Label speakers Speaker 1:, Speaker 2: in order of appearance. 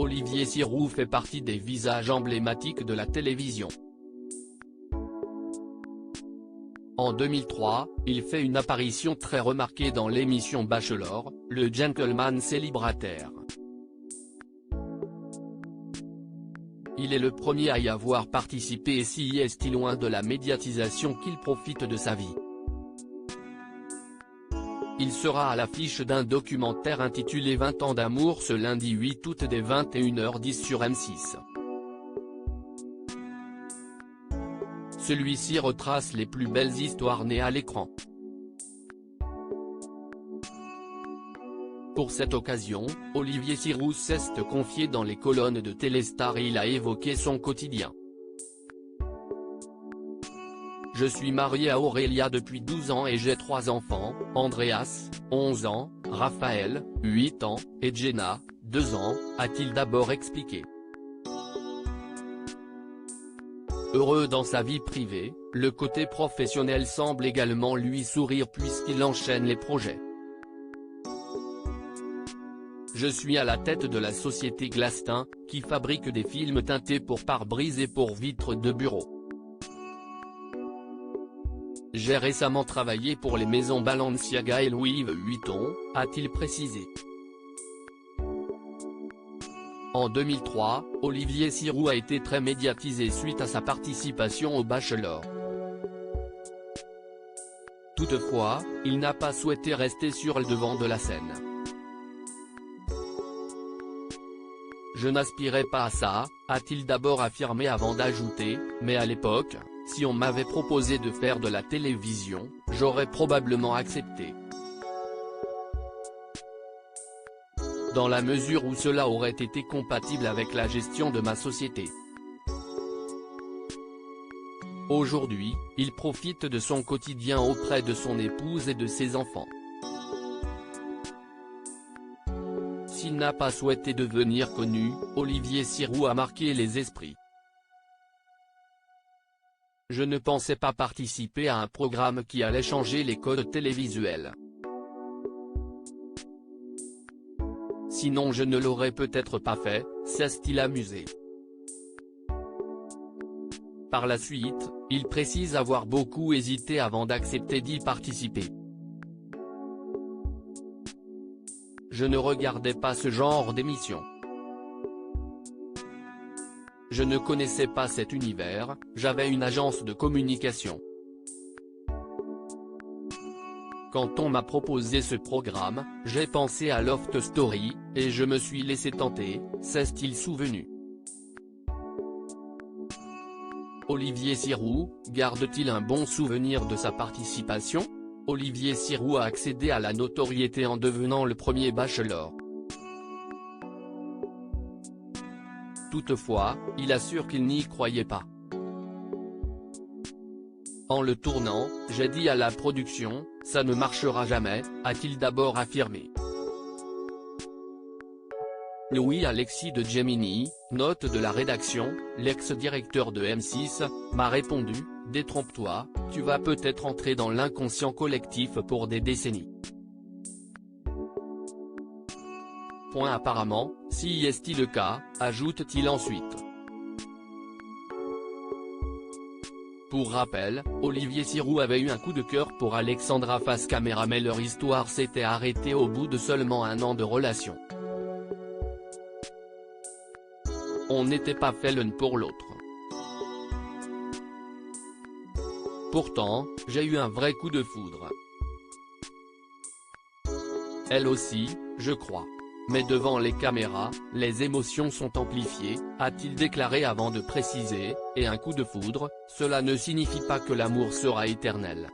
Speaker 1: Olivier Siroux fait partie des visages emblématiques de la télévision. En 2003, il fait une apparition très remarquée dans l'émission Bachelor, le gentleman célibataire. Il est le premier à y avoir participé et si est loin de la médiatisation qu'il profite de sa vie. Il sera à l'affiche d'un documentaire intitulé 20 ans d'amour ce lundi 8 août dès 21h10 sur M6. Celui-ci retrace les plus belles histoires nées à l'écran. Pour cette occasion, Olivier Siroux s'est confié dans les colonnes de Téléstar et il a évoqué son quotidien. Je suis marié à Aurélia depuis 12 ans et j'ai 3 enfants, Andreas, 11 ans, Raphaël, 8 ans, et Jenna, 2 ans, a-t-il d'abord expliqué. Heureux dans sa vie privée, le côté professionnel semble également lui sourire puisqu'il enchaîne les projets. Je suis à la tête de la société Glastin, qui fabrique des films teintés pour pare-brise et pour vitres de bureau. J'ai récemment travaillé pour les maisons Balenciaga et Louis Vuitton, a-t-il précisé. En 2003, Olivier Siroux a été très médiatisé suite à sa participation au Bachelor. Toutefois, il n'a pas souhaité rester sur le devant de la scène. Je n'aspirais pas à ça, a-t-il d'abord affirmé avant d'ajouter, mais à l'époque, si on m'avait proposé de faire de la télévision, j'aurais probablement accepté. Dans la mesure où cela aurait été compatible avec la gestion de ma société. Aujourd'hui, il profite de son quotidien auprès de son épouse et de ses enfants. S'il n'a pas souhaité devenir connu, Olivier Siroux a marqué les esprits. Je ne pensais pas participer à un programme qui allait changer les codes télévisuels. Sinon je ne l'aurais peut-être pas fait, s'est-il amusé. Par la suite, il précise avoir beaucoup hésité avant d'accepter d'y participer. Je ne regardais pas ce genre d'émission. Je ne connaissais pas cet univers, j'avais une agence de communication. Quand on m'a proposé ce programme, j'ai pensé à Loft Story, et je me suis laissé tenter, s'est-il souvenu. Olivier Siroux, garde-t-il un bon souvenir de sa participation? Olivier Siroux a accédé à la notoriété en devenant le premier Bachelor. Toutefois, il assure qu'il n'y croyait pas. En le tournant, j'ai dit à la production, ça ne marchera jamais, a-t-il d'abord affirmé. Louis-Alexis de Gemini, note de la rédaction, l'ex-directeur de M6, m'a répondu, détrompe-toi, tu vas peut-être entrer dans l'inconscient collectif pour des décennies. Apparemment, si est-il le cas, ajoute-t-il ensuite. Pour rappel, Olivier Siroux avait eu un coup de cœur pour Alexandra face caméra mais leur histoire s'était arrêtée au bout de seulement 1 an de relation. On n'était pas fait l'un pour l'autre. Pourtant, j'ai eu un vrai coup de foudre. Elle aussi, je crois. Mais devant les caméras, les émotions sont amplifiées, a-t-il déclaré avant de préciser, et un coup de foudre, cela ne signifie pas que l'amour sera éternel.